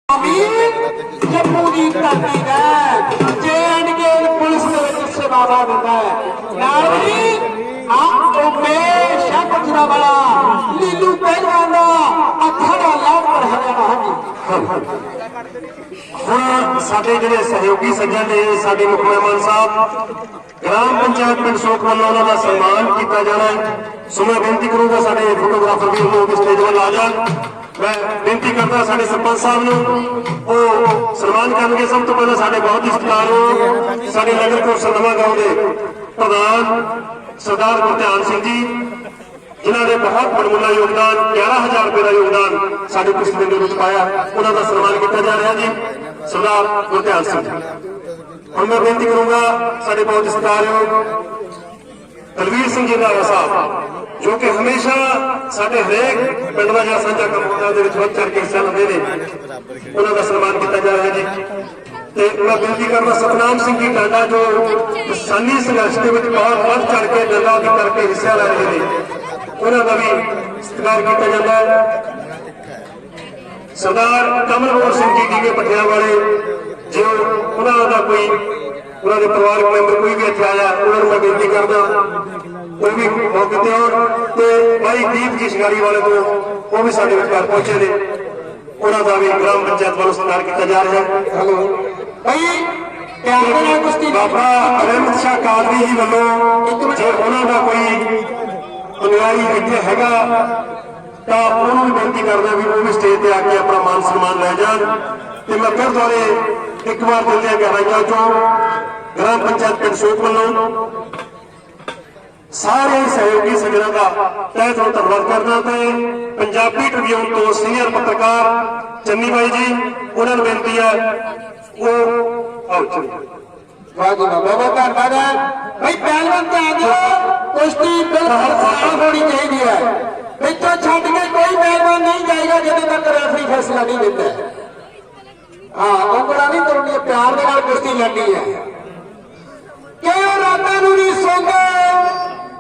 जम्मू की धरती है जे&के पुलिस सेवावां दिंदा है उमेश गुजरांवाला लीलू पहलवान का अखाड़ा लाभ पर हरियाणा ਹੁਣ ਸਾਡੇ ਜਿਹੜੇ ਸਹਿਯੋਗੀ ਸੱਜਣ ਨੇ ਸਾਡੇ ਮੁੱਖ ਮਹਿਮਾਨ ਸਾਹਿਬ ग्राम पंचायत पिंड सोख ਵੱਲੋਂ ਉਹਨਾਂ ਦਾ ਸਨਮਾਨ ਕੀਤਾ ਜਾਣਾ ਹੈ। ਸੋ ਮੈਂ ਬੇਨਤੀ ਕਰੂੰਗਾ ਸਾਡੇ ਫੋਟੋਗ੍ਰਾਫਰ ਵੀਰ ਨੂੰ ਸਟੇਜ ਵੱਲ ਆ ਜਾਣ। ਮੈਂ ਬੇਨਤੀ ਕਰਦਾ ਸਾਡੇ ਸਰਪੰਚ ਸਾਹਿਬ ਨੂੰ ਉਹ ਸਨਮਾਨ ਕਰਨਗੇ। ਸਭ ਤੋਂ ਪਹਿਲਾਂ ਸਾਡੇ ਬਹੁਤ ਹੀ ਸਤਿਕਾਰਯੋਗ ਸਾਡੇ ਨਗਰ ਕੌਂਸਲ ਨਵਾਂ ਗਾਉਂ ਦੇ ਪ੍ਰਧਾਨ ਸਰਦਾਰ ਗੁਰਧਿਆਨ ਸਿੰਘ ਜੀ जिन्हों ने बहुत बड़मुला योगदान 11,000 रुपए का योगदान साढ़े कुछ दिन में पाया उन्होंने सम्मान किया जा रहा जी सरदार गुरध्यान सिंह। हम मैं बेनती करूंगा साढ़े बहुत सत्कारयोग दलवीर सिंह जी राणा साहब जो कि हमेशा साढ़े हरेक पिंड का जो साझा काम होता है वध चढ़ के हिस्सा लेते हैं उन्होंने सम्मान किया जा रहा जी। मैं बेनती करना सतनाम सिंह जी टांडा जो किसानी संघर्ष के बहुत वध चढ़ के डंडा भी करके हिस्सा ले रहे हैं उन्होंने भी सत्कार किया जाता है। सरदार कमलवोर सिंह जी डी के पटिया वाले जो उन्होंने कोई उन्होंने परिवारक मैंबर कोई भी इतने आया उन्होंने मैं बेनती करदा वो भी मौके ते आउण ते भाई दीप जी शिकारी वाले को वो भी साडे विचार पहुंचे ने उन्होंने भी ग्राम पंचायत वालों सत्कार किया जा रहा है। हेलो भाई बाबा रहमत शाह कादरी जी वालों जो उन्होंने कोई अनुयायी इतने हैगा तो उन्होंने बेनती करना भी वो भी स्टेज पर आके अपना मान सम्मान लै जान। तो मैं फिर दोबारे एक बार दिल दिया गहराइयां चो ग्राम पंचायत पिंड सोख वालों सारे सहयोगी सज्जनों का तहे दिलों धन्नवाद करना। तो पंजाबी ट्रिब्यून तो सीनियर पत्रकार चन्नी भाई जी उन्होंने बेनती है वो आओ चलिए बहुत धन्यवाद है भाई पहलवान ते आ जाओ कुश्ती बिल्कुल साफ होनी चाहिए है इतना छड़ के कोई पहलवान नहीं जाएगा जब तक रेफरी फैसला नहीं देता। हाँ उंगला नहीं तोड़नी प्यार के नाल कुश्ती लड़नी है क्यों रातां नूं नहीं सोंदे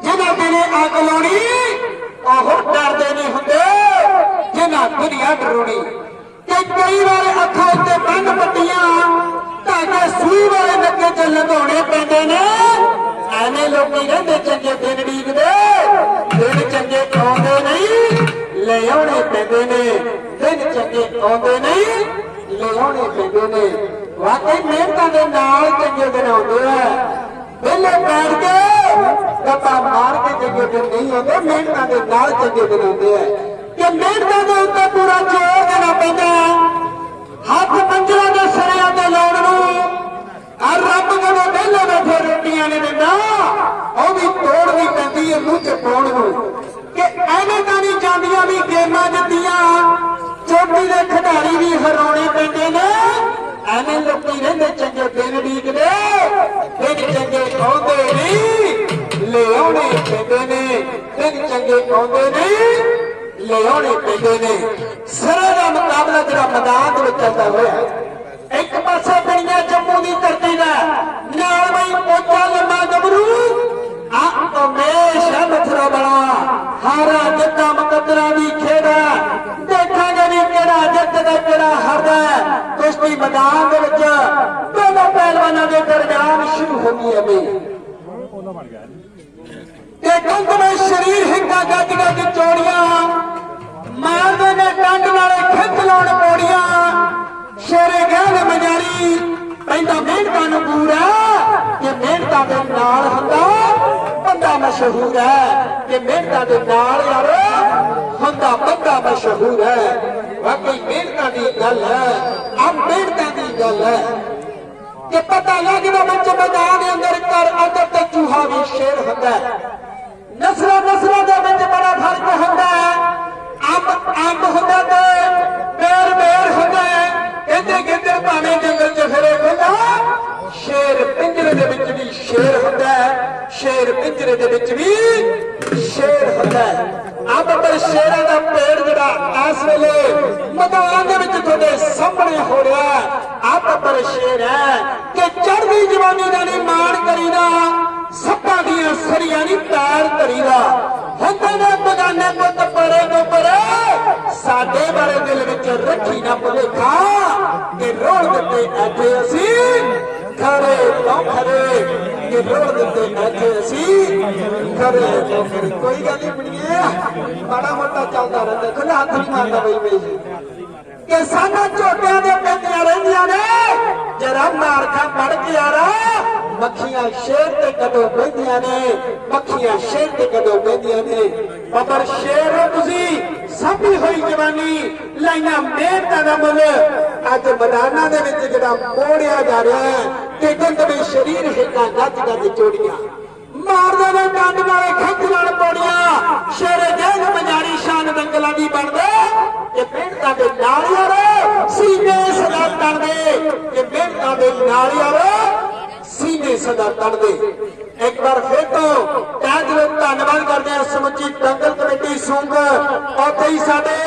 जिन्हां दिने अग लाउणी ओह डरदे नहीं हुंदे जिन्हां दुनिया डराउणी कि कई बार अखां उत्ते बंद पट्टियां ताके सूई वाले नक्के च लंघाउणे पैंदे ने ਐਵੇਂ ਲੋਕੀ ਰਹਿੰਦੇ ਚੰਗੇ ਦਿਨ ਡੀਕਦੇ ਦਿਨ ਚੰਗੇ ਆਉਂਦੇ ਨਹੀਂ ਲੈ ਆਉਣੇ ਪੈਂਦੇ ਨੇ ਦਿਨ ਚੰਗੇ ਆਉਂਦੇ ਨਹੀਂ ਲੈ ਆਉਣੇ ਪੈਂਦੇ ਨੇ ਵਾਕਈ ਮਿਹਨਤਾਂ ਦੇ ਨਾਲ ਚੰਗੇ ਦਿਨ ਆਉਂਦੇ ਆ ਵਿਹਲੇ ਬੈਠ ਕੇ ਗੱਪਾਂ ਮਾਰ ਕੇ ਚੰਗੇ ਦਿਨ ਨਹੀਂ ਆਉਂਦੇ ਮਿਹਨਤਾਂ ਦੇ ਨਾਲ ਚੰਗੇ ਦਿਨ ਆਉਂਦੇ ਆ ਕਿ ਮਿਹਨਤਾਂ ਦੇ ਉੱਤੇ ਪੂਰਾ ਜ਼ੋਰ ਦੇਣਾ ਪੈਂਦਾ ਹੱਥ ਮੰਜਰਾਂ ਦੇ ਸਿਰਿਆਂ ਤੇ ਲਾਉਣ ਨੂੰ रब जो वेले बैठे रोटियां नहीं दिता वह भी तोड़नी पैंदी है मुंह च पाउण कि एवें तां नहीं जांदियां भी गेमां जित्तियां चोटी के खिडारी भी हराने पैंदे ने एवें लोकी रहिंदे चंगे दिन ढीकदे दिन चंगे आउंदे नहीं ले आउणे पैंदे ने दिन चंगे आउंदे नहीं ले आउणे पैंदे ने सिरे दा मुकाबला जिहड़ा मैदान दे विच चलदा होया एक पासे बनिया जम्मू की धरती का नाल बई पोचा लंबा गबरू उमेश मथुरा वाला हारा जिता मुकदरा की खेड़ा देखांगे भी केड़ा जितदा केड़ा हारदा कुश्ती मैदान दे विच दोनों पहलवानों के दरमियान शुरू होगी है ते कंध में शरीर हिंगा गज गज चौड़ियां मारदे ने डंड नाले खिच लाउण पौड़ियां शेरे गहने मजारी पैंदा मेहनतां नूं पूरा कि मेहनतां दे नाल हुंदा बंदा मशहूर है कि मेहनतां दे नाल यार हुंदा बंदा मशहूर है। वाकई मेहनतां दी गल है अब मेहनतां दी गल है कि पता लगदा बच्चे मैदान दे अंदर कर अंदर ते चूहा भी शेर हुंदा नस्लां नस्लां दे विच बड़ा फर्क हुंदा अंब हुंदा ते बेर बेर हुंदा कहते कहते भावे जंगल च फिरे खुला शेर पिंजरे दे विच भी शेर हुंदा शेर पिंजरे दे विच भी शेर हुंदा अब पर शेरां दा पेड़ जिहड़ा इस वेले मैदान दे विच तुहाडे सामने हो रहा अब पर शेर है कि चढ़दी जवानी दा नहीं मान करीदा सप्पां दीयां सरियां नहीं पैर धरीदा हुंदे ने बगाने पुत परे तो परे साडे बारे दिल विच रखी ना भुलेखा कि रोड़ दिते ऐथे असी खरे तो खरे कि रोड़ दिते ऐथे असी खरे तो खरे। कोई गल नहीं बणिए माड़ा मोटा चलता रहता खुला हाथ नहीं मारता बई मेरी कि साडा झोटियां दे पैंदियां रहिंदियां ने जरा नारखा पड़ के आ रहा मक्खियां शेर ते कदों बहिंदियां ने मक्खियां शेर ते कदों बहिंदियां ने पर शेर हो तुसी साभी होई जवानी लाइना मेहनतां दा मुल अज मैदानां दे विच जिहड़ा मोड़िया जा रहा है कि गंदे शरीर हेठां गज गज चोड़ियां मारदे ने डंड नाले खिंच नाल पौड़ियां शेरे गैंग बजारी शान दंगलां दी बनदे कि मेहनतां दे नाल यार सीने सदा तड़दे कि मेहनतां दे नाल यार सीने सदा तड़दे। एक बार फिर तो तहे दिलों धन्नवाद करते हैं समुची दंगल कमेटी सूंग और ही साडे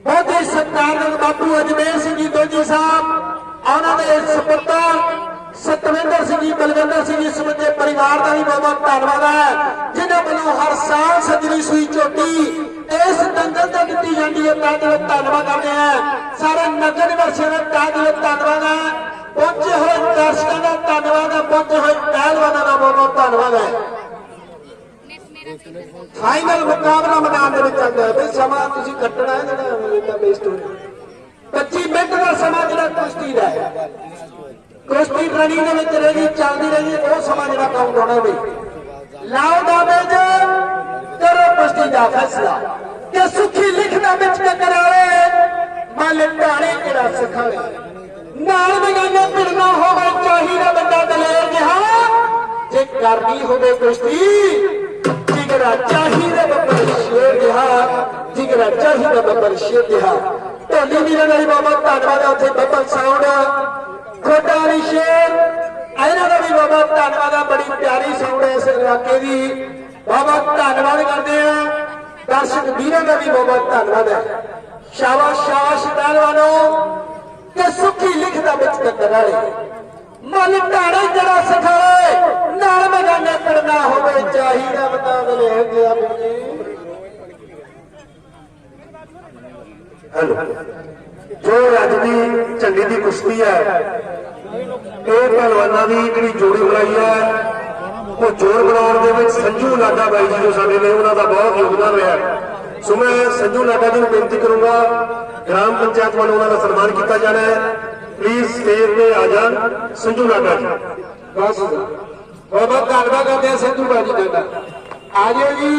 बहुत ही सत्कारयोग बापू अजमेर सिंह जी दोजी साहब उन्होंने सपुत्र सतविंदर सिंह जी बलविंदर सिंह जी समूचे परिवार का भी बहुत बहुत धन्यवाद है जिन्होंने वालों हर साल सजनी सुई झोटी इस दंगल तक दी जाती है। तहे दिलों धन्यवाद करते हैं सारे नगर निवासियों का तहे दिलों धन्यवाद है पहुंचे हुए दर्शकों का धन्यवाद है पहुंचे हुए पहलवानों का बहुत बहुत धन्यवाद है। फाइनल मुकाबला मैदान में चल रहा है भाई समा तुसी कटना है जो बेस्ट हो 25 मिनट का समा जो कुश्ती का है कुश्ती रनिंग रहेगी चलती रहेगी वो समा जो काउंट होना भाई लाओ दावेज करो कुश्ती का फैसला कि सुखी लिखना बिच के करावे मल ढाणे किड़ा सिखावे नाल बगाने भिड़ना होवे चाहिए बंदा दलेर जिहा जे करनी होवे कुश्ती जिगरा चाहिए बब्बर शेर जिहा जिगरा चाहिए बब्बर शेर जिहा। ढोली वीरां दा बहुत धन्नवाद है उत्थे बब्बर साउंड खोटा वाली शेर इन्हां दा भी बहुत धन्नवाद है बड़ी प्यारी साउंड है इस इलाके की बहुत धन्नवाद करते हैं। दर्शक वीरां दा भी बहुत धन्नवाद है शाबाश शाबाश पहलवानों कि सुखी लिखदा बिच टक्कर वाले मल ढाणे जड़ा सिखाए नाल मैदाने पड़ना होवे चाहिए बता दले गया हेलो जो अज की झंडी की कुश्ती है ये पहलवाना की जी जोड़ी बनाई है वो जोड़ बनाने संजू लाडा बाई जी जो साडे ने उन्होंने बहुत योगदान रहा है। सो मैं संजू लाडा जी को बेनती करूंगा ग्राम पंचायत वालों उन्होंने सन्मान किया जाना है प्लीज स्टेज पे आ जान संजू लाडा जी बस बहुत बहुत धन्यवाद करते हैं संजू भाजी डाडा आ जाओ जी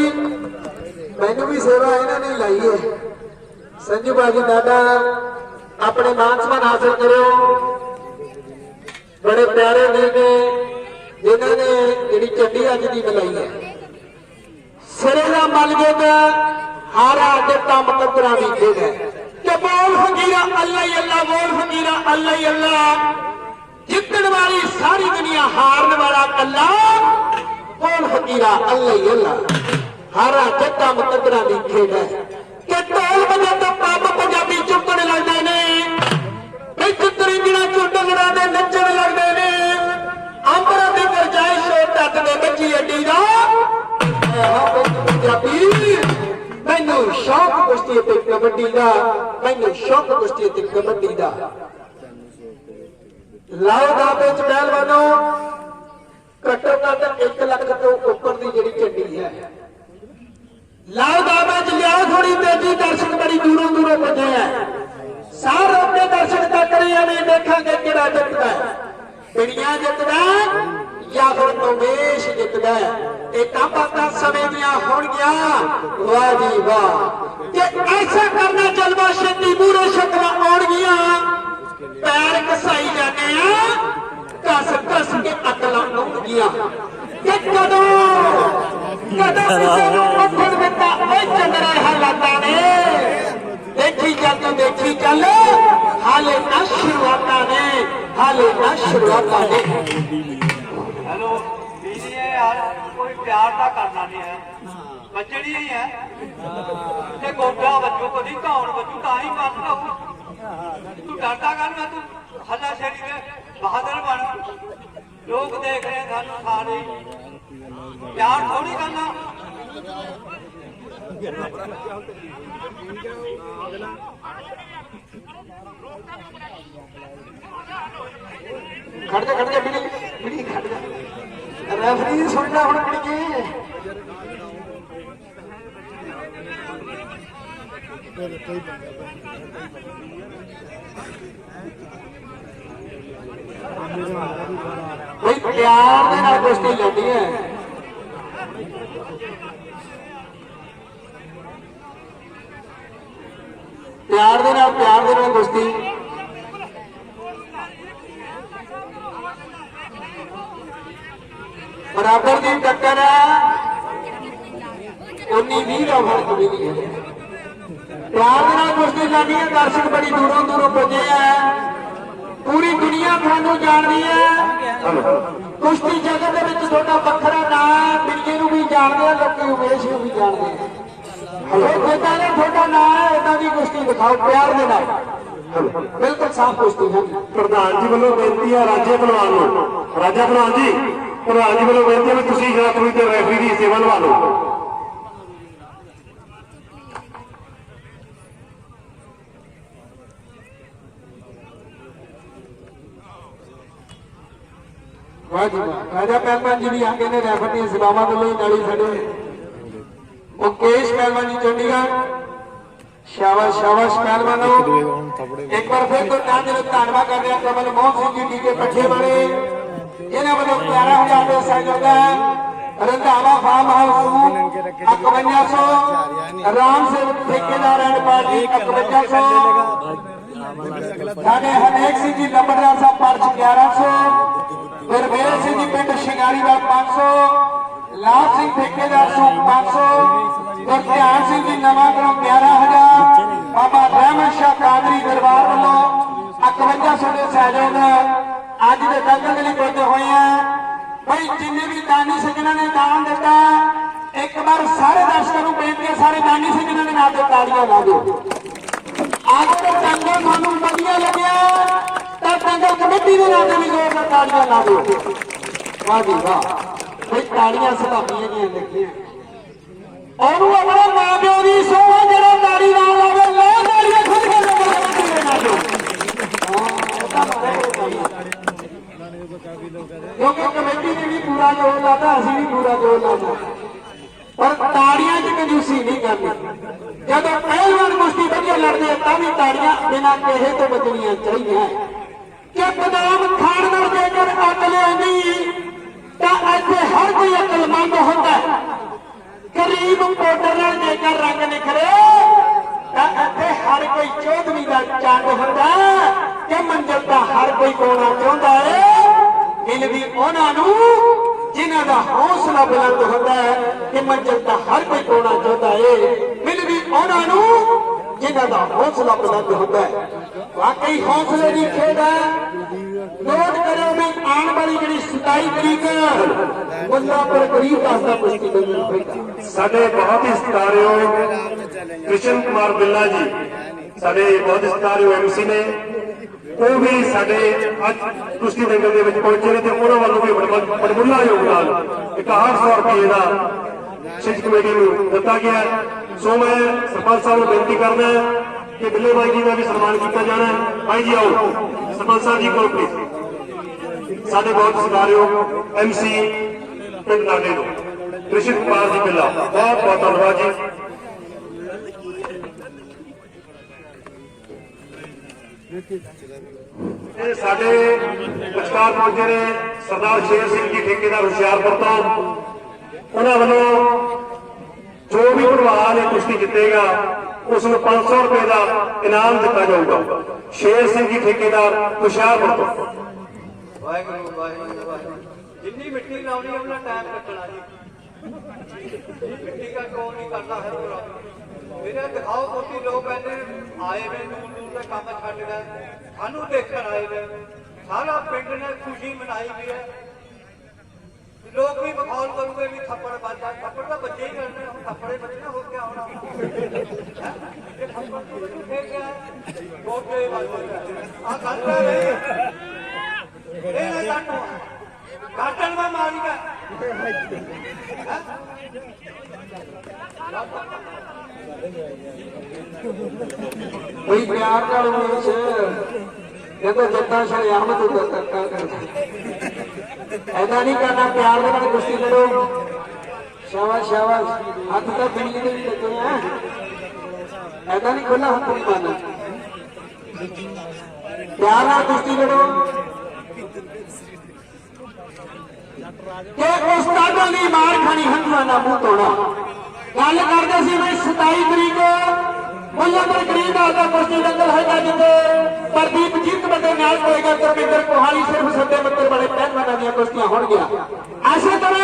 मैनू भी सेवा इन्होंने लाई है संजू भाजी डाडा अपने मान सम्मान हासिल करो बड़े प्यारे वीर ने जिन्होंने जी झंडी अज की मिलाई है सिरे का मल गया हारा जट्टा मुकद्दरा भी खेल है कि बोल फकीरा अल्लाह ही अल्लाह बोल फकीरा अल्लाह ही अल्लाह जितने वाली सारी दुनिया हारने वाला अल्लाह बोल फकीरा अल्लाह ही अल्लाह हारा जट्टा मुकद्दरा भी खेल है कि ढोल बजे तो पब पंजाबी चुपने लगते हैं तरिंगड़ा झुंड लड़ा नचन लगते हैं अंबर की गुरजाइश तक ने बची अड्डी का पंजाबी मैनू शौक कुश्ती ते कबड्डी का मैनू शौक कुश्ती ते कबड्डी का लाओ दावे च पहलवानों घट्टो घट 1 लाख तो ऊपर की जी झंडी है लाओ दावे च लियाओ थोड़ी तेजी दर्शक बड़ी दूरों दूरों बजे है सारे अपने दर्शक तक रहे नहीं देखा किड़ा जितदा दुनिया जितदा या फिर प्रवेश जितदा एक बात समय दिया हो गया वाह जी वाह कि ऐसा करना जलवा छेती पूरे शक्ल आन गया पैर घसाई जाने कस कस के अकल आन गया कि कदों चंद्रा हालात ने देखी चल तो देखी चल हाले ना शुरुआत ने हाले ना शुरुआत ने हेलो दीदी है यार कोई प्यार का करना नहीं है बचड़ी ही है ते गोटा बच्चों को नहीं कौन बच्चों का ही बात ना तू डरता कर मैं तू हल्ला शेरी के बहादुर बन लोग देख रहे हैं थानू सारे प्यार थोड़ी करना खड़ जा बिनी खड़ जा रेफरी सुनना हुण कड़िए कोई प्यार दे नाल कुश्ती लड़नी है प्यार दे नाल कुश्ती बराबर की टक्कर है 19-20 का फर्क भी नहीं है प्यार दे नाल कुश्ती लड़नी है दर्शक बड़ी दूरों पुजे है पूरी दुनिया थानू जानती है कुश्ती जगत के विच थोड़ा वखरा नाम है बिल्ली नूं भी जानते हैं लोग उमेश नूं भी जानते हैं जिदा ने थोड़ा नाम है इदा की कुश्ती दिखाओ प्यार दे नाल बिल्कुल साफ कुश्ती है प्रधान जी वालों बेनती है राजे भलवान नूं राजा भलवान जी वालों बेनती है भी तुसीं जरा थोड़ी देर रेफरी की सेवा निभा लो वाह जी वाह राजा पहलवान जी भी आगे ने रेफर दी सेवावां वालों नाली खड़े मुकेश पहलवान जी चंडीगढ़ शाबाश शाबाश पहलवानों एक बार फिर तो नाम दिल धन्यवाद कर रहे हैं कमल मोहन सिंह जी टीके पट्ठे वाले जिन्होंने वालों 11,000 रुपये सहयोग है रंधावा फार्म हाउस 5100 राम सेवक ठेकेदार एंड पार्टी 5100 साढ़े हरनेक सिंह जी नंबरदार साहब पर्च 1100 गुरमेल सिंह जी पिंड शिंगारीवाल 500 लाल सिंह ठेकेदार सूख 500 गुरध्यान सिंह जी नवांगलों 11,000 बाबा रहमत शाह कादरी दरबार वालों 5100 के सहयोग अज के दंगल के लिए पहुंचे हुए हैं भाई जिन्हें भी दानी सज्जना ने दान दिता एक बार सारे दर्शकों को बेनती है सारे दानी सज्जना ने नाम तालियां ला दो आज तो दंगल थानू वधिया लग्या तो दंगल कमेटी के नाम भी जोरदार तालियां ला दो वाह जी वाह भाई तालियां सलामियां नहीं लिखियां और अपने मां प्यो की सोह जरा ताड़ी ना लावे लो ताड़ियां खुद के कमेटी के नाम क्योंकि कमेटी ने भी पूरा जोर लाता असी भी पूरा जोर लाता पर ताड़ियां च कंजूसी नहीं करनी जब पहलवान कुश्ती वधिया लड़ते तभी ताड़ियां बिना कहे तो बजनियां चाहिए कि बदाम खाण नाल जेकर अकल आंदी तां इत्थे हर कोई अकलमंद होंदा है गरीब पाउडर नाल जेकर रंग निखरे तां इत्थे हर कोई चौधरी दा चंद होंदा कि मंजिल दा हर कोई पाउणा चाहुंदा है मिलदी उन्हां नूं जिन्हां दा हौसला बुलंद होंदा है कि मंजिल दा हर कोई पाउणा चाहुंदा है मिलदी उन्हां नूं जिन्हां दा हौसला बुलंद होंदा है वाकई हौसले की खेड है नोट करो भी आने वाली जी 27 तरीक मुल्लापुर गरीब दास का कुश्ती बंदन होगा साडे बहुत ही सत्कारयोग कृष्ण कुमार बिल्ला जी साडे बहुत ही सत्कारयोग MC ने वो भी साडे अज कुश्ती दंगल दे विच पहुंचे ने ते उन्हां वालों भी बड़मुल्ला योगदान 6100 रुपये का छिज कमेटी नूं दिता गया सो मैं सरपंच साहब नूं बेनती करदा कि बिल्ले भाई जी का भी सम्मान किया जाना है भाई जी आओ सरपंच साहब जी को प्लीज साडे बहुत सत्कारयोग MC पिंड नाडे नूं कृष्ण कुमार जी बिल्ला बहुत बहुत धन्यवाद जी साडे विचकार पहुंचे ने सरदार शेर सिंह जी ठेकेदार हुशियारपुर तो उन्होंने वालों जो भी भलवान ये कुश्ती जितेगा उसको 500 रुपए का इनाम दिता जाऊगा शेर सिंह जी ठेकेदार हुशियारपुर तो वाहिगुरू वाहिगुरू वाहिगुरू जितनी मिट्टी लानी अपना टाइम कटना जी मिट्टी का कौन नहीं करता है पूरा मेरे दिखाओ कोटी लोग ऐसे आए हुए दूर दूर से काम छड़ गए सानू देखकर आए हुए सारा पिंड ने खुशी मनाई हुई है लोग भी बखौल करोगे भी थप्पड़ बजा थप्पड़ तो बच्चे ही करते हैं थप्पड़े बच्चे हो क्या होना ये थप्पड़ तो बच्चे फेंक गया बहुत आ करता है ये ना काटो काटन में मारेगा कोई प्यार का उमेश कहते जितना शरेआम तू ऐसा नहीं करना, प्यार के नाल कुश्ती लड़ो। शाबाश शाबाश, हाथ तो बिजली के भी लगे हैं, ऐसा नहीं खुला हाथ नहीं मारना, प्यार नाल कुश्ती लड़ो। कि उस्तादां दी मार खानी, हंझुआं दा मुंह धोना। गल करदे सी बई 27 तरीक मुल्लांपुर करीब का कुश्ती दंगल होगा, जिसे प्रदीप जीत बंदे नाल होएगा, गुरविंदर कोहाली सिर्फ सद्दे मित्र बड़े पहलवानां दी कुश्तियां होणगियां। इसे तरह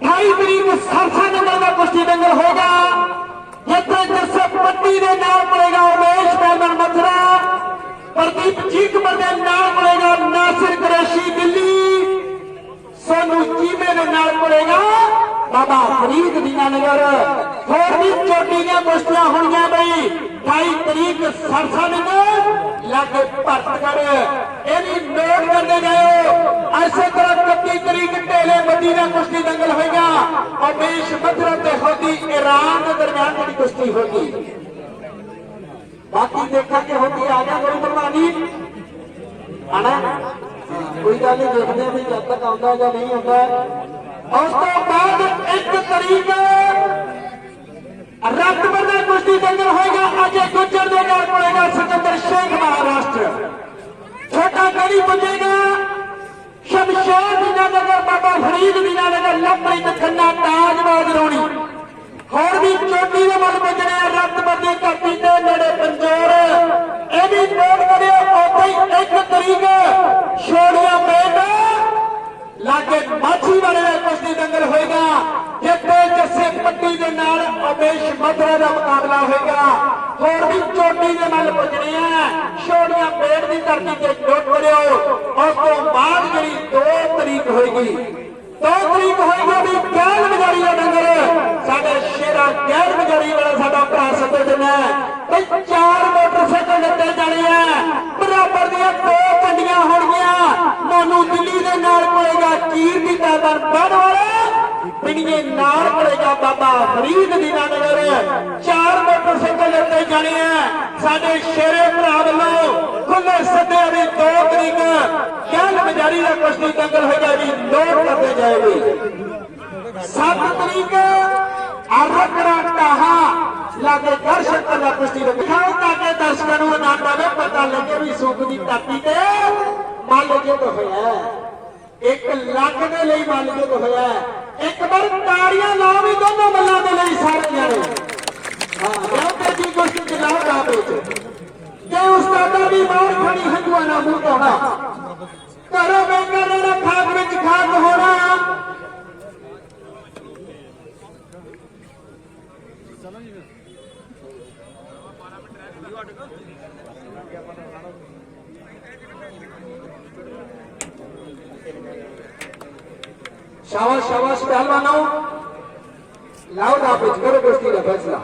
28 तरीक सरसा दंगल का कुश्ती दंगल होगा, जिथे जसप पट्टी के नाल पड़ेगा उमेश पहलवान मथुरा, प्रदीप जीत बंदे नाल पड़ेगा नासिर कुरैशी दिल्ली, सोनू चीमे के नाल पड़ेगा बाबा फरीद दीनानगर। होर भी चोटी दी कुश्तियां होणगियां बई 28 तरीक सरसा दंगल लागे भरतगढ़, ये भी नोट करते जाओ। इसे तरह 31 तरीक ढेले मदी का कुश्ती दंगल होगा, उमेश मथुरा ते होगी ईरान के दरमियान की कुश्ती होगी। बाकी देखा कि होगी आ गया कोई परवानी आना, कोई गल नहीं, देखते हैं भी जब तक आता या नहीं आता। उस तो बाद 1 तरीक रतबर का कुश्ती दंगल होगा, अजय गुज्जर के नाल पड़ेगा सिकंदर शेख महाराष्ट्र, छोटा गली बजेगा शमशेर दीनानगर बाबा फरीद दीनानगर लंबरीत खन्ना ताजबाज रोणी। होर भी चोटी के मल बजने रतबर की धरती के नेड़े पंजोर, यह भी नोट करियो। उदा ही 1 तरीक छोड़िया पेट लागे माछी वाले कुश्ती दंगल होगा, जिथे जस्से पट्टी के नाल उमेश मथुरा का मुकाबला होगा। होर भी चोटी के मल बजने छोड़िया पेट की धरती से नोट करियो। उस तो बाद जी 2 तरीक होगी, 2 तरीक होगा भी गैल बजारी का दंगल, साडे शेरा गैल बजारी वाला साडा भरा सदे देना है। 4 मोटरसाइकिल लगे जाने बराबर दियां 2 झंडियां होणगियां। मोनू दिल्ली के नाल पड़ेगा चीर की तादाद बढ़ वाला, पिंडिए नाल पड़ेगा बाबा फरीद दीनानगर। 4 मोटरसाइकिल लगे जाने साडे शेरे भरा वालों खुले सदे भी 2 तरीक गैल बजारी का कुश्ती दंगल होगा भी नोट करते जाएगी। 7 तरीक अरकड़ा टाहा लागे दर्शक का कुश्ती दिखाओ, ताकि दर्शकों को आनंद आवे, पता लगे भी सूख की धरती से मल युद्ध होया, 1 लाख के लिए मल युद्ध होया। एक बार ताड़ियां लाओ भी दोनों मल्लों के लिए सारे जाने। हाँ जी कुश्ती चलाओ राबे के उस्तादा भी मार खानी, हंजुआ ना मुंह धोना, घरों बेकार रहना, खाक में खाक होना। शाबाश शाबाश पहलवानों, लाओ राबेज करो कुश्ती का फैसला,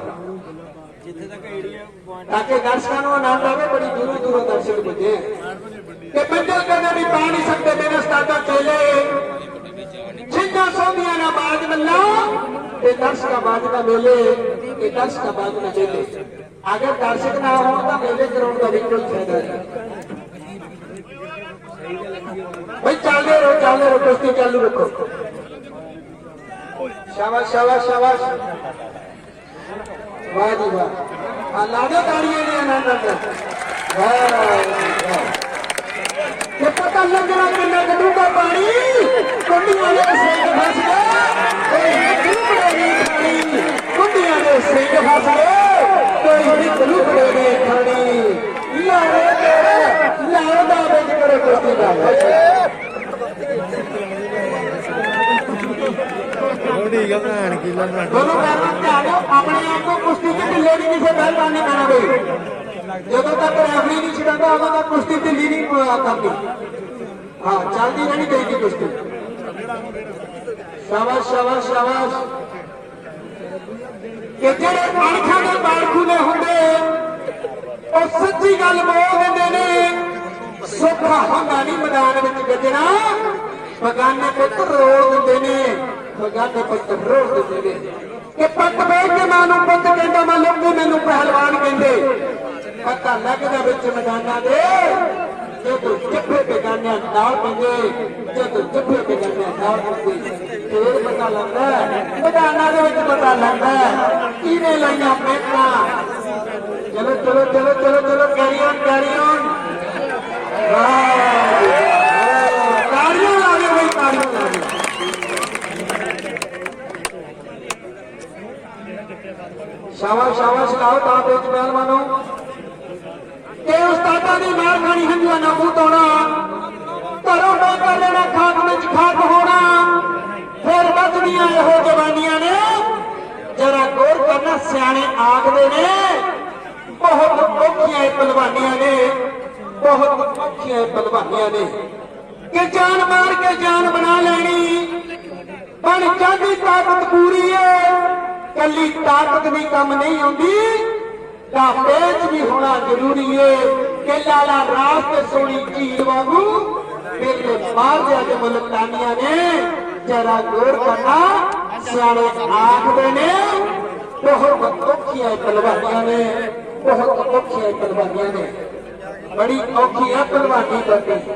ताकि दर्शकों को आनंद आवे। बड़ी दूरों दूरों दर्शक बचे कि पंजल कहने भी पा नहीं सकते, मेरे उस्तादा चेले छिंजा सौंदियां ना बाज मल्ला, दर्शक बाज का मेले, दर्शक बाज ना मेले। अगर दर्शक ना हो तो मेले कराने का भी कोई फायदा नहीं भाई। चलते रहो कुश्ती चालू रखो। शाबाश शाबाश शाबाश, वाह जी वाह, लादे ताड़ियां ने आनंद। पता लगना किन्ना कटूगा पानी, कुंडियां ने सिंह फस गए, कुंडियां ने सिंह फस गए, कोई लुकड़े ने खानी। लाओ दावे करो कुश्ती का दोनों पहलवान ध्यान अपने आप को कुश्ती की ढिले नहीं, किसी पहलवान नहीं करना भाई। जब तक रेफरी नहीं छिड़ाता उदों तक कुश्ती ढिली नहीं करनी। हाँ चलती रहनी चाहिए कुश्ती। शाबाश शाबाश शाबाश। कि जेड़े अणखा दे बारखूने होंदे ਉਹ सच्ची गल बोल देंदे ने, सौखा होंदा नहीं मैदान विच गजना, बगाने पुत्र रोल दिंदे ने, बगाने पुत्र रोल दिंदे ने। कि पत बेच के मां नूं पुत कहंदा, मैं लोग मैनूं पहलवान कहंदे, पता लगदा विच मैदानां दे ਜਦੋਂ ਜੱਫੇ ਬੇਗਾਨਿਆਂ ਨਾਲ ਪੈਂਦੇ, ਜਦੋਂ ਜੱਫੇ ਬੇਗਾਨਿਆਂ ਨਾਲ ਪੈਂਦੇ, ਫੇਰ ਪਤਾ ਲੱਗਦਾ ਮੈਦਾਨਾਂ ਦੇ ਵਿੱਚ ਪਤਾ ਲੱਗਦਾ ਕਿਹਨੇ ਲਾਈਆਂ ਪੈਂਟਾਂ। ਚਲੋ ਚਲੋ ਚਲੋ ਚਲੋ ਚਲੋ ਕੈਰੀ ਔਨ ਤਾੜੀਆਂ ਲਾ ਦਿਓ ਬਈ, ਤਾੜੀਆਂ ਲਾ ਦਿਓ। ਸ਼ਾਬਾਸ਼ ਸ਼ਾਬਾਸ਼ ਲਾਓ ਤਾਂ ਵਿੱਚ ਪਹਿਲਵਾਨੋ ਕਿ ਉਸਤਾਦਾਂ ਦੀ ਮਾਰ ਖਾਣੀ ਹੰਝੂਆਂ ਨਾ ਮੂੰਹ ਧੋਣਾ, ਘਰੋਂ ਬੈ ਕਰ ਲੈਣਾ ਖਾਕ ਵਿੱਚ ਖਾਕ ਹੋਣਾ, ਫਿਰ ਵੱਜਦੀਆਂ ਇਹੋ ਜਵਾਨੀਆਂ ਨੇ। ਜਰਾ ਗੌਰ ਕਰਨਾ ਸਿਆਣੇ ਆਖਦੇ ਨੇ ਬਹੁਤ ਔਖੀਆਂ ਪਹਿਲਵਾਨੀਆਂ ਨੇ, ਬਹੁਤ ਔਖੀਆਂ ਪਹਿਲਵਾਨੀਆਂ ਨੇ ਕਿ ਜਾਨ ਮਾਰ ਕੇ ਜਾਨ ਬਣਾ ਲੈਣੀ। ਬਣ ਜਾਂਦੀ ਤਾਕਤ ਪੂਰੀ ਏ, ਕੱਲੀ ਤਾਕਤ ਵੀ ਕੰਮ ਨਹੀਂ ਆਉਂਦੀ, ਢਾਬੇ 'ਚ ਵੀ ਹੋਣਾ ਜ਼ਰੂਰੀ ਏ ਕਿ ਲਾਲਾ ਰਾਸ ਤੇ ਸੋਹਣੀ ਝੀਲ ਵਾਂਗੂ ਮੇਰੇ ਬਾਹਰ ਦੇ ਅੱਜ ਮੁਲਤਾਨੀਆਂ ਨੇ। ਜਰਾ ਗੌਰ ਕਰਨਾ ਸਿਆਣੇ ਆਖਦੇ ਨੇ ਬਹੁਤ ਔਖੀਆਂ ਪਹਿਲਵਾਨੀਆਂ ਨੇ, ਬਹੁਤ ਔਖੀਆਂ ਪਹਿਲਵਾਨੀਆਂ ਨੇ। ਬੜੀ ਔਖੀ ਹੈ ਪਹਿਲਵਾਨੀ ਕਰਨੀ,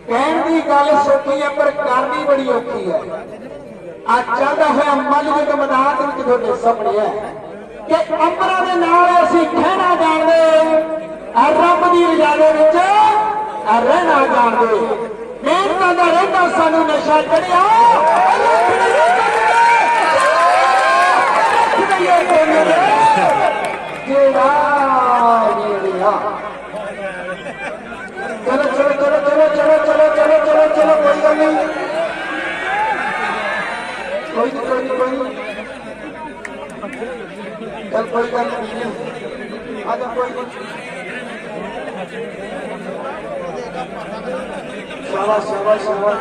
ਕਹਿਣ ਦੀ ਗੱਲ ਸੌਖੀ ਹੈ ਪਰ ਕਰਨੀ ਬੜੀ ਔਖੀ ਹੈ। ਅੱਜ ਚੱਲਦਾ ਹੋਇਆ ਮੱਲ ਦੇ ਮੈਦਾਨ ਵਿੱਚ ਤੁਹਾਡੇ ਸਾਹਮਣੇ ਹੈ ਕਿ ਅੰਬਰਾਂ ਦੇ ਨਾਲ ਅਸੀਂ ਖਹਿਣਾ ਜਾਣਦੇ, ਰੱਬ ਦੀ ਰਜ਼ਾ ਦੇ ਵਿੱਚ ਰਹਿਣਾ ਜਾਣਦੇ। ਮਿਹਨਤਾਂ ਦਾ ਰਹਿੰਦਾ ਸਾਨੂੰ ਨਸ਼ਾ ਚੜਿਆ, ਜਿਹੜਾ ਚਲੋ ਚਲੋ ਚਲੋ ਚਲੋ ਚਲੋ ਚਲੋ ਚਲੋ ਚਲੋ ਚਲੋ ਕੋਈ ਗੱਲ ਨਹੀਂ, ਕੋਈ ਨਹੀਂ चल कोई गल नहीं, आजा कोई शाबाश शाबाश शाबाश।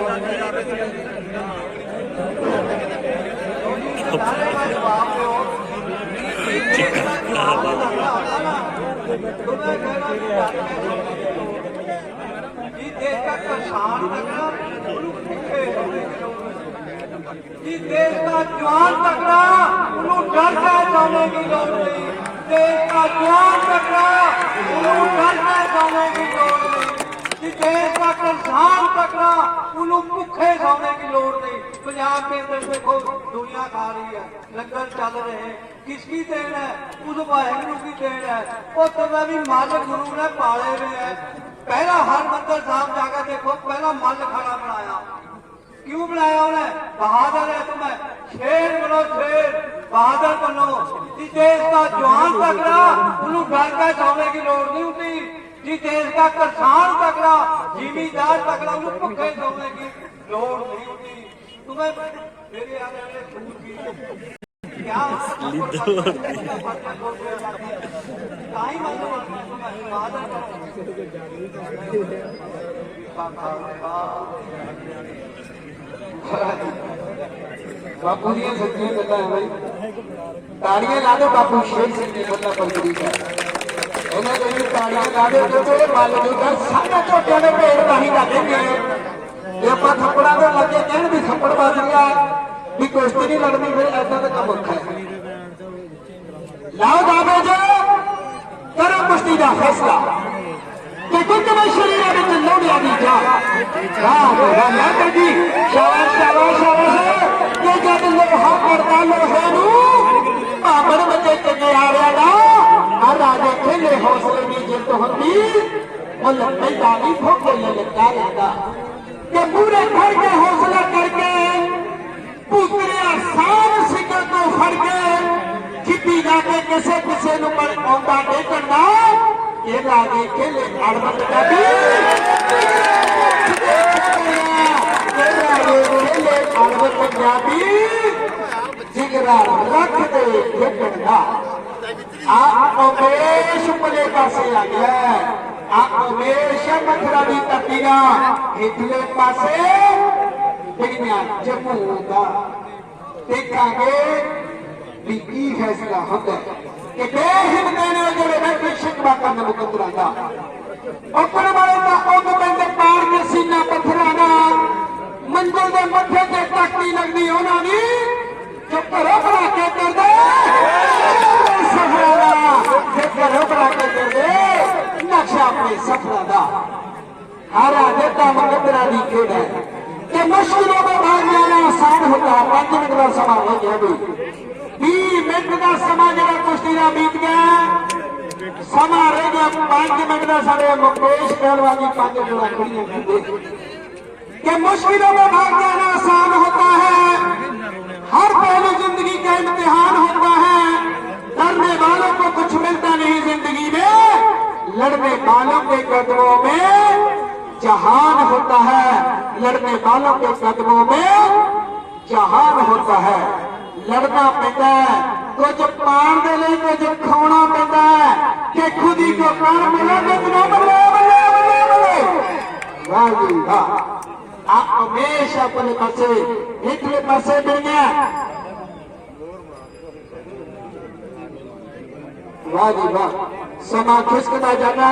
देश का किसान तगड़ा, देश का जवान तगड़ा, उन्होंने डर पहचाने की लोड़ नहीं। देश का जवान तगड़ा, उन्होंने डर पहचाने की लोड़ नहीं। देश का किसान तगड़ा, उन्होंने भुखे सोने की लोड़ नहीं। पंजाब के अंदर देखो दुनिया खा रही है, लंगर चल रहे हैं, किसकी देन है? उस वाहिगुरु की देन है। वो तुम्हें भी मालिक गुरु ने पाले हुए हैं। पहला हरमंदिर साहब जाकर देखो, पहला मल खड़ा बनाया, क्यों बनाया उन्हें? बहादुर है तुम्हें, शेर बनो शेर, बहादुर बनो। जिस देश का जवान तगड़ा, उन्हें डर के सोने की लोड़ नहीं होती। जिस देश का किसान तगड़ा, जिमीदार तगड़ा, उन्हें भुखे सोने की लोड़ नहीं होती। तुम्हें मेरे आने वाले सूट की क्या ताई मालूम बहादुर बापू जी सच्ची गल्ला है भाई, ताड़ियां ला दो बापू शेर सिंह की गल्ला पर गई है। उन्होंने भी ताड़ियां ला दो तो माल नहीं कर सारे झोटियां के पेड़ नहीं लगेंगे। ये आप थप्पड़ा तो लगे कहने भी थप्पड़ बाज गया भी कुश्ती नहीं लड़नी, फिर ऐसा तो काम औखा है। लाओ दावे जो करो कुश्ती का फैसला कि कुछ में शरीर में लोड़िया दी जा जी। शाबाश शाबाश शाबाश। ये जब लोहा पड़ता लोहे नू भामड़ बचे चंगे आ रहा हर राजे खेले हौसले की जित होती, मुल पैदानी भोगे ललका रहता कि पूरे घर के हौसला करके पुतरिया सार सिकर को फड़ के चिट्टी जाके किसे किसे नू पर औंदा नहीं करना। ये राजे खेले अड़बड़ का भी पंजाबी जिगरा रख दे खेडा। आप उमेश पले पासे आ गया, आप उमेश मथुरा की तटीना इधले पासे बिगनिया जम्मू का देखांगे भी की फैसला होता है कि बेहिम्मते ने जो बैठे शिकवा करने मुकदरा का अपने वाले का उग बंदे पार के सीना पत्थराना मंजिल के मथे से टक्की लगनी होना नहीं जो घरों बना के कर दे सफरा, जो घरों बना के कर दे नक्शा अपने सफरा का। हारा जीता मुकद्दरा की खेल है कि मुश्किलों में भाग जाना आसान होता है। 5 मिनट का समा हो गया भी 20 मिनट का समा जरा कुश्ती का बीत गया समा रह गया 5 मिनट का सारे मुकेश पहलवान की 5 जोड़ा खड़ी कि मुश्किलों में भाग जाना आसान होता है। हर पहली जिंदगी का इम्तिहान होता है। डरने वालों को कुछ मिलता नहीं जिंदगी में, लड़ने वालों के कदमों में जहान होता है। लड़ने वालों के कदमों में जहान होता है। लड़ना पैदा है, कुछ पान दे लिए कुछ खाना पैदा है कि खुद ही को पान मिला कुछ ना मिले मिले मिले मिले। वाह जी वाह, आप हमेशा अपने पासे निकले पासे बढ़िया। वाह जी वाह, समा खिसकता जाना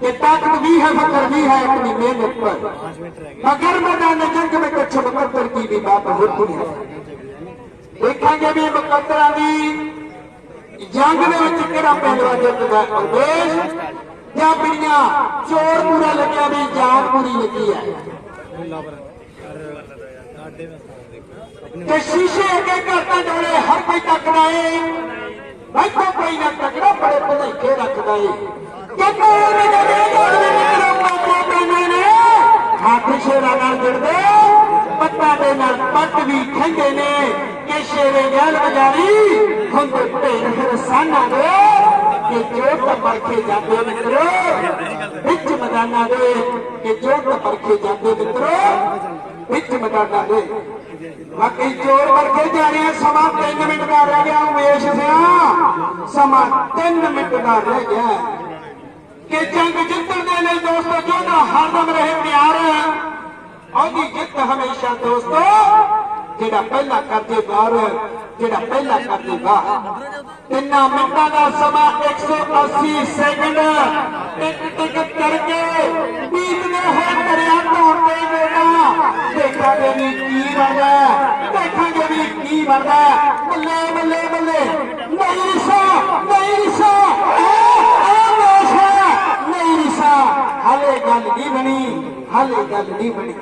कि ताकत भी है फकर भी है अपनी मेहनत पर, मगर मैदान जंग में कुछ मुकद्दर की भी बात होती है। देखेंगे भी मुकद्दरा की जंग में किहड़ा पहलवान जितदा उमेश या बिड़िया चोर पूरा लग्या भी जान पूरी लगी है कि शीशे अगे करता जोड़े हर कोई तकड़ा है। देखो कोई ना तकड़ा बड़े भलेखे रखता है हाथ शेरा नाल जुड़दे पत्ता दे नाल पट भी खंगे ने कि शेरे गैल बजारी खुंद भेड़ फिर साना दे कि जोत परखे जाते मित्रो बिच मैदाना दे कि जोत परखे जाते मित्रो बिच मैदाना दे। बाकी चोर परखे जाने समा 3 मिनट का रह गया उमेश सिंह, समा 3 मिनट का रह गया कि जंग जितने के लिए दोस्तों जो ना हरदम रहे प्यार है और जित हमेशा दोस्तों जेड़ा पहला करते बार जेड़ा पहला करते बार 3 मिनटों का समा 180 सेकंड टिक टिक करके बीतने हैं दरिया तोड़ते बेटा देखेंगे भी की बनता देखेंगे भी की बनता बल्ले बल्ले बल्ले नहीं सा हाले गल नहीं बनी हाले गल नहीं बनी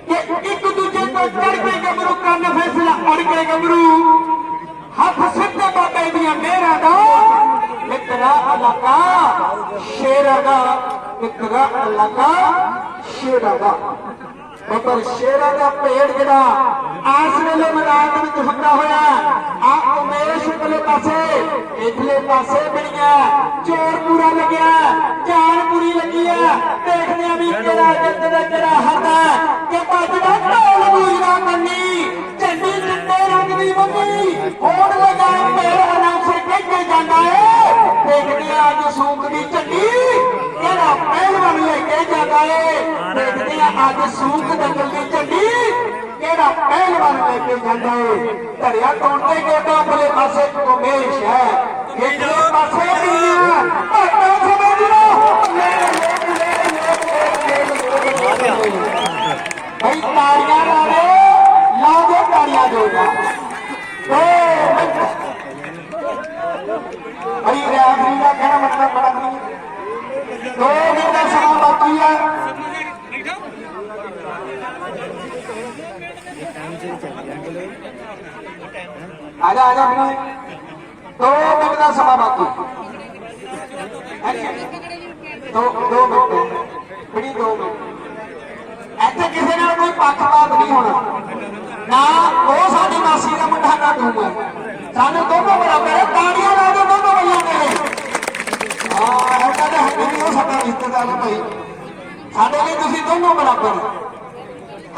कि एक दूजे को चढ़ के गबरू करना फैसला अड़ के गबरू हाथ सिद्धे बाबे दिया मेरा दा मित्रा इलाका शेरा दा मित्रा इलाका शेरा दा पर शेरा का पेड़ जरा आस वेले मैदान में हमला होया आ उमेश वाले पासे इधले पासे बढ़िया चोर पूरा लग्या जान पूरी लगी है देखने भी केड़ा जितदा केड़ा हरदा के भजदा ढोल बूझना करनी झंडी चिट्टे रंग दी बनी होड़ लगा पेड़ अनाउंसर कहके जांदा है देखने आज सूक दी झंडी केड़ा पहलवान लेके जांदा है देखने आज सूक दंगल दी झंडी केड़ा पहलवान लेके जांदा है। दरिया तोड़ते गोटा वाले पासे उमेश है इधले पासे भट्टा समझ लो भाई तालियां मारो लाओ तालियां जोड़ा भाई रेफरी का कहना मतलब बड़ा नहीं 2 मिनट का समय बाकी है आजा आजा अपने 2 मिनट का समय बाकी 2 मिनट बड़ी 2 मिनट ਇੱਥੇ ਕਿਸੇ ਨਾਲ ਕੋਈ ਪੱਖਪਾਤ ਨਹੀਂ ਹੋਣਾ ਨਾ ਉਹ ਸਾਡੀ ਮਾਸੀ ਦਾ ਮੁੰਡਾ ਨਾ ਤੂੰ ਸਾਨੂੰ ਦੋਨੋਂ ਬਰਾਬਰ ਹੈ ਤਾੜੀਆਂ ਲਾ ਦੋ ਦੋਨੋਂ ਬਈਆਂ ਨੇ ਹਾਂ ਕਹਿੰਦਾ ਹੈ ਨਹੀਂ ਉਹ ਸਾਡਾ ਰਿਸ਼ਤੇਦਾਰ ਹੈ ਭਾਈ ਸਾਡੇ ਲਈ ਤੁਸੀਂ ਦੋਨੋਂ ਬਰਾਬਰ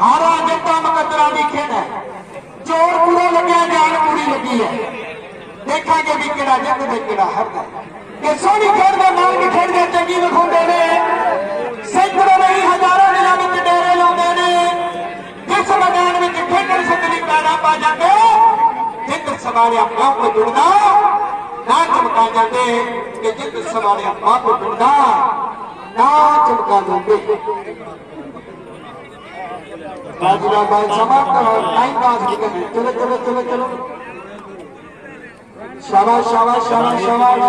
ਹਾਰਾ ਜਿੱਤਾਂ ਮੁਕੱਦਰਾਂ ਦੀ ਖੇਡ ਹੈ ਚੋਰ ਪੂਰਾ ਲੱਗਿਆ ਜਾਨ ਪੂਰੀ ਲੱਗੀ ਹੈ ਦੇਖਾਂਗੇ ਵੀ ਕਿਹੜਾ ਜਿੱਤ ਤੇ ਕਿਹੜਾ ਹਾਰਦਾ ਕਿ ਸੋਹਣੀ ਖੇਡ ਦੇ ਨਾਲ ਵੀ ਖੇਡਦੇ ਚੰਗੀ ਵਿਖਾਉਂਦੇ ਨੇ ਸੈਂਕੜੋਂ ਨਹੀਂ ਹਜ਼ਾਰਾਂ ਦਿਨਾਂ ਵਿੱਚ ਡੇਰੇ ਲਾਉਂਦੇ ਨੇ ਜਿਸ ਮੈਦਾਨ ਵਿੱਚ ਖੇਡਣ ਸੰਗਲੀ ਪੈਣਾ ਪਾ ਜਾਂਦੇ ਜਿੱਤ ਸਵਾਰਿਆ ਮਾਂ ਕੋ ਜੁੜਦਾ ਨਾ ਚਮਕਾ ਜਾਂਦੇ ਕਿ ਜਿੱਤ ਸਵਾਰਿਆ ਮਾਂ ਕੋ ਜੁੜਦਾ ਨਾ ਚਮਕਾ ਜਾਂਦੇ बाजीराव भाई समाप्त हो टाइम पास निकल चलो चलो चलो चलो शाबाश शाबाश शाबाश शाबाश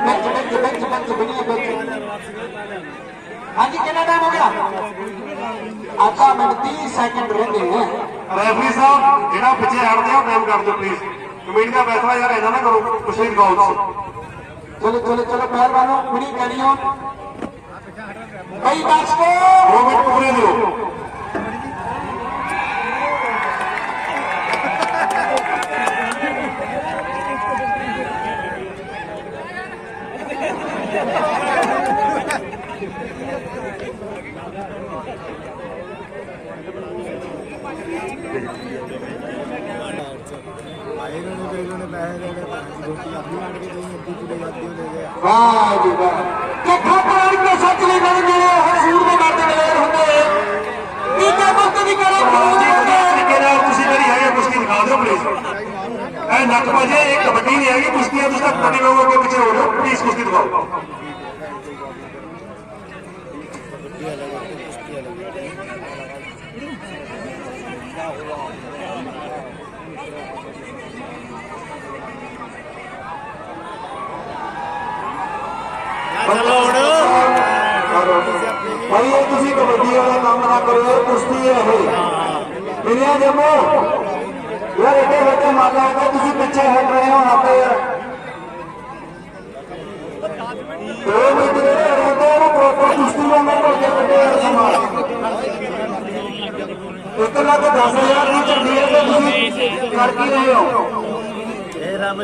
बेंच बेंच बेंच बेंच बनिए बेंच हाँ जी कितना टाइम हो गया आधा मिनट 30 सेकंड रहते हैं ਰੈਫਰੀ ਸਾਹਿਬ ਜਿਹੜਾ ਪਿੱਛੇ ਹਟਦੇ ਆ ਟਾਈਮ ਕਰ ਦਿਓ ਪਲੀਜ਼ ਕਮੇਟੀ ਦਾ ਫੈਸਲਾ ਯਾਰ ਇਹਦਾ ਨਾ ਕਰੋ ਕੁਛ ਨਹੀਂ ਦਿਖਾਓ ਤੁਸੀਂ चलो चलो चलो पहलवानों पूरी करियो भाई दर्शकों 2 ਮਿੰਟ ਪੂਰੇ ਦਿਓ वाह जी वाह किथा प्राण के सच नहीं बन गए हसूर में मर्द दलेर होंगे टीका मुक्त नहीं करे ਜੀ ਵਧੀਆ ਤਰੀਕੇ ਨਾਲ ਤੁਸੀਂ ਜਿਹੜੀ ਹੈਗੀ ਕੁਸ਼ਤੀ ਦਿਖਾ ਦਿਓ ਪਲੀਜ਼ ਇਹ ਨੱਕ ਵਜੇ ਇਹ ਕਬੱਡੀ ਨਹੀਂ ਹੈਗੀ ਕੁਸ਼ਤੀਆਂ ਤੁਸੀਂ ਤਾਂ ਕਬੱਡੀ ਵਾਂਗੂ ਅੱਗੇ ਪਿੱਛੇ ਹੋ ਜਾਓ ਪਲੀਜ਼ ਕੁਸ਼ਤੀ ਦਿਖਾਓ भाई ये तुसी कबड्डी वाला काम ना करो कुश्ती है दुनिया जमो यार एटे बच्चे माता है तुसी पीछे हट रहे हो वहां पे यार 2 मिनट रहते हैं ना प्रॉपर कुश्ती में मैं करके बैठे यार समाज इतना तो 10,000 की चढ़ी है तो तुसी कर की रहे हो राम